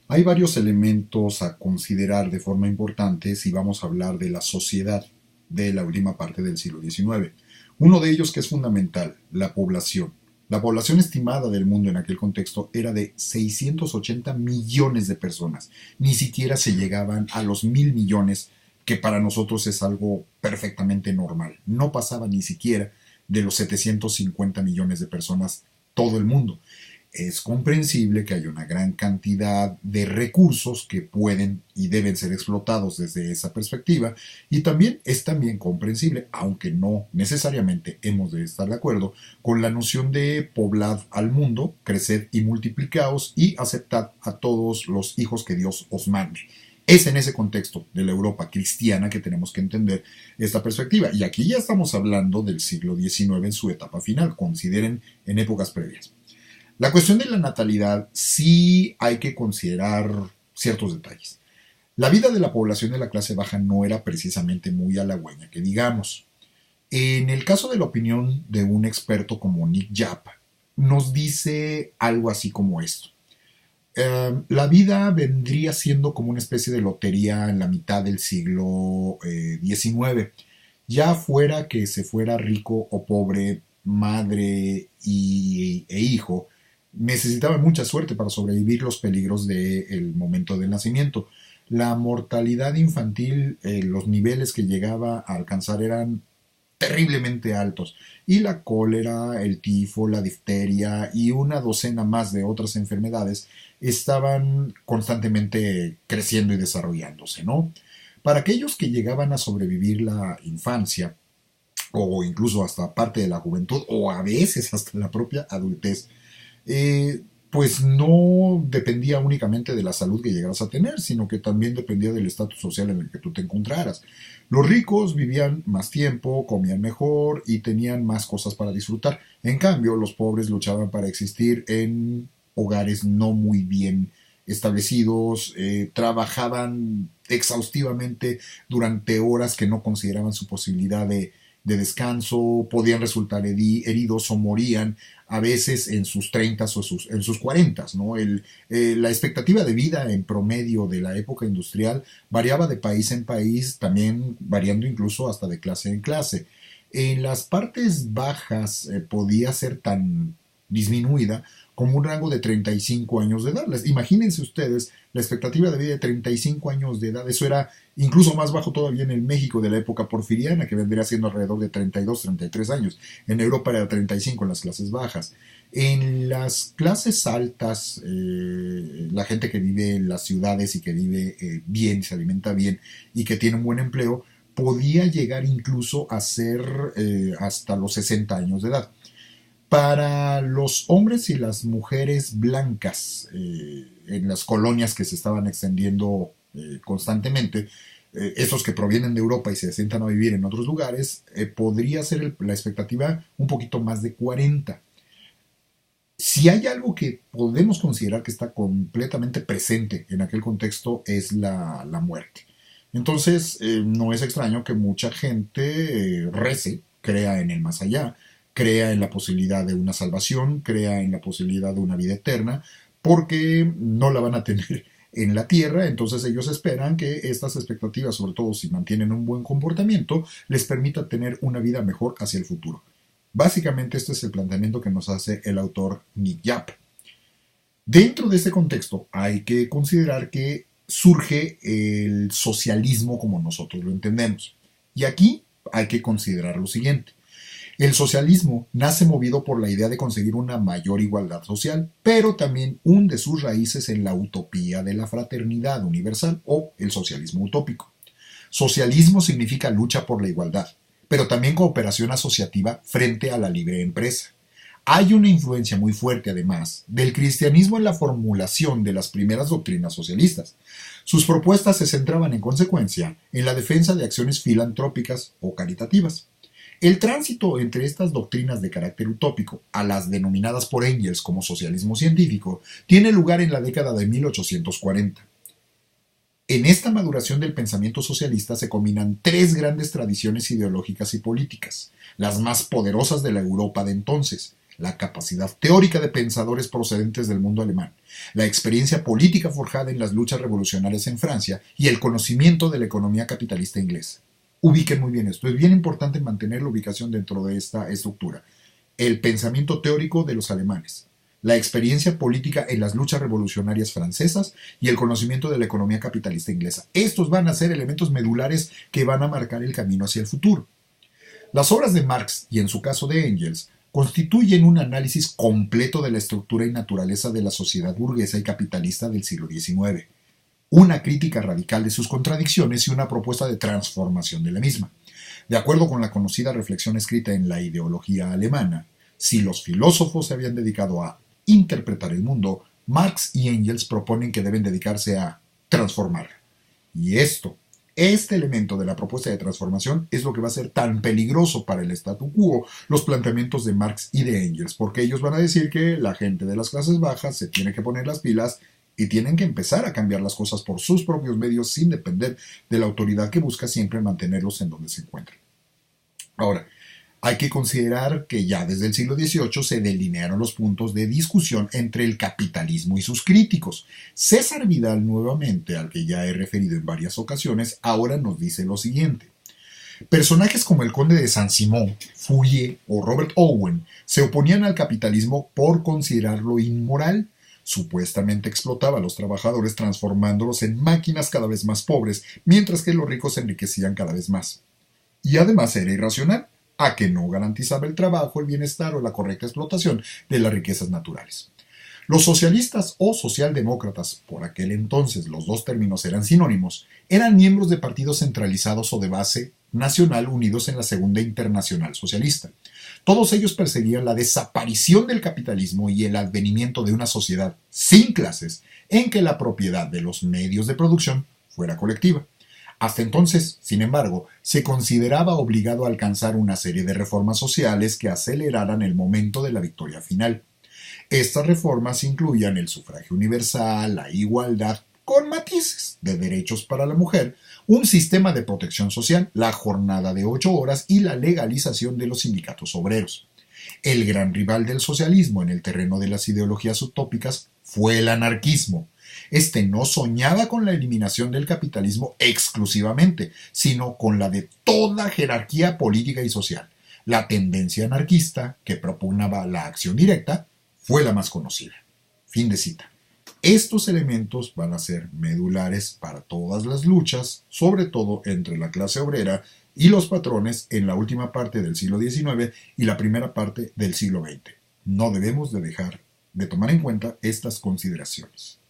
Hay varios elementos a considerar de forma importante si vamos a hablar de la sociedad de la última parte del siglo XIX. Uno de ellos que es fundamental, la población. La población estimada del mundo en aquel contexto era de 680 millones de personas. Ni siquiera se llegaban a los 1.000 millones, que para nosotros es algo perfectamente normal. No pasaba ni siquiera de los 750 millones de personas todo el mundo. Es comprensible que haya una gran cantidad de recursos que pueden y deben ser explotados desde esa perspectiva, y también es también comprensible, aunque no necesariamente hemos de estar de acuerdo, con la noción de poblad al mundo, creced y multiplicaos y aceptad a todos los hijos que Dios os mande. Es en ese contexto de la Europa cristiana que tenemos que entender esta perspectiva. Y aquí ya estamos hablando del siglo XIX en su etapa final, consideren en épocas previas. La cuestión de la natalidad sí hay que considerar ciertos detalles. La vida de la población de la clase baja no era precisamente muy halagüeña, que digamos. En el caso de la opinión de un experto como Nick Yap, nos dice algo así como esto. La vida vendría siendo como una especie de lotería en la mitad del siglo XIX. Ya fuera que se fuera rico o pobre, madre e hijo, necesitaban mucha suerte para sobrevivir los peligros del momento del nacimiento. La mortalidad infantil, los niveles que llegaba a alcanzar eran terriblemente altos, y la cólera, el tifo, la difteria y una docena más de otras enfermedades estaban constantemente creciendo y desarrollándose, ¿no? Para aquellos que llegaban a sobrevivir la infancia, o incluso hasta parte de la juventud, o a veces hasta la propia adultez, eh, pues no dependía únicamente de la salud que llegaras a tener, sino que también dependía del estatus social en el que tú te encontraras. Los ricos vivían más tiempo, comían mejor y tenían más cosas para disfrutar. En cambio, los pobres luchaban para existir en hogares no muy bien establecidos, trabajaban exhaustivamente durante horas que no consideraban su posibilidad de descanso, podían resultar heridos o morían a veces en sus 30 o en sus 40, ¿no? La expectativa de vida en promedio de la época industrial variaba de país en país, también variando incluso hasta de clase en clase. En las partes bajas podía ser tan disminuida como un rango de 35 años de edad. Imagínense ustedes la expectativa de vida de 35 años de edad. Eso era incluso más bajo todavía en el México de la época porfiriana, que vendría siendo alrededor de 32, 33 años. En Europa era 35 en las clases bajas. En las clases altas, la gente que vive en las ciudades y que vive bien, se alimenta bien y que tiene un buen empleo, podía llegar incluso a ser hasta los 60 años de edad. Para los hombres y las mujeres blancas en las colonias que se estaban extendiendo constantemente, esos que provienen de Europa y se sientan a vivir en otros lugares, podría ser la expectativa un poquito más de 40. Si hay algo que podemos considerar que está completamente presente en aquel contexto es la muerte. Entonces, no es extraño que mucha gente rece, crea en el más allá, crea en la posibilidad de una salvación, crea en la posibilidad de una vida eterna, porque no la van a tener en la tierra. Entonces ellos esperan que estas expectativas, sobre todo si mantienen un buen comportamiento, les permita tener una vida mejor hacia el futuro. Básicamente este es el planteamiento que nos hace el autor Nick Yap. Dentro de este contexto hay que considerar que surge el socialismo como nosotros lo entendemos. Y aquí hay que considerar lo siguiente. El socialismo nace movido por la idea de conseguir una mayor igualdad social, pero también hunde sus raíces en la utopía de la fraternidad universal o el socialismo utópico. Socialismo significa lucha por la igualdad, pero también cooperación asociativa frente a la libre empresa. Hay una influencia muy fuerte, además, del cristianismo en la formulación de las primeras doctrinas socialistas. Sus propuestas se centraban, en consecuencia, en la defensa de acciones filantrópicas o caritativas. El tránsito entre estas doctrinas de carácter utópico a las denominadas por Engels como socialismo científico tiene lugar en la década de 1840. En esta maduración del pensamiento socialista se combinan tres grandes tradiciones ideológicas y políticas, las más poderosas de la Europa de entonces: la capacidad teórica de pensadores procedentes del mundo alemán, la experiencia política forjada en las luchas revolucionarias en Francia y el conocimiento de la economía capitalista inglesa. Ubiquen muy bien esto, es bien importante mantener la ubicación dentro de esta estructura. El pensamiento teórico de los alemanes, la experiencia política en las luchas revolucionarias francesas y el conocimiento de la economía capitalista inglesa. Estos van a ser elementos medulares que van a marcar el camino hacia el futuro. Las obras de Marx, y en su caso de Engels, constituyen un análisis completo de la estructura y naturaleza de la sociedad burguesa y capitalista del siglo XIX, una crítica radical de sus contradicciones y una propuesta de transformación de la misma. De acuerdo con la conocida reflexión escrita en La ideología alemana, si los filósofos se habían dedicado a interpretar el mundo, Marx y Engels proponen que deben dedicarse a transformarlo. Y este elemento de la propuesta de transformación es lo que va a ser tan peligroso para el statu quo, los planteamientos de Marx y de Engels, porque ellos van a decir que la gente de las clases bajas se tiene que poner las pilas y tienen que empezar a cambiar las cosas por sus propios medios sin depender de la autoridad que busca siempre mantenerlos en donde se encuentran. Ahora, hay que considerar que ya desde el siglo XVIII se delinearon los puntos de discusión entre el capitalismo y sus críticos. César Vidal, nuevamente, al que ya he referido en varias ocasiones, ahora nos dice lo siguiente. Personajes como el conde de Saint-Simon, Fourier o Robert Owen se oponían al capitalismo por considerarlo inmoral. Supuestamente explotaba a los trabajadores transformándolos en máquinas cada vez más pobres, mientras que los ricos se enriquecían cada vez más. Y además era irracional, a que no garantizaba el trabajo, el bienestar o la correcta explotación de las riquezas naturales. Los socialistas o socialdemócratas, por aquel entonces los dos términos eran sinónimos, eran miembros de partidos centralizados o de base nacional unidos en la Segunda Internacional Socialista. Todos ellos perseguían la desaparición del capitalismo y el advenimiento de una sociedad sin clases en que la propiedad de los medios de producción fuera colectiva. Hasta entonces, sin embargo, se consideraba obligado a alcanzar una serie de reformas sociales que aceleraran el momento de la victoria final. Estas reformas incluían el sufragio universal, la igualdad, con matices de derechos para la mujer, un sistema de protección social, la jornada de 8 horas y la legalización de los sindicatos obreros. El gran rival del socialismo en el terreno de las ideologías utópicas fue el anarquismo. Este no soñaba con la eliminación del capitalismo exclusivamente, sino con la de toda jerarquía política y social. La tendencia anarquista, que propugnaba la acción directa, fue la más conocida. Fin de cita. Estos elementos van a ser medulares para todas las luchas, sobre todo entre la clase obrera y los patrones en la última parte del siglo XIX y la primera parte del siglo XX. No debemos de dejar de tomar en cuenta estas consideraciones.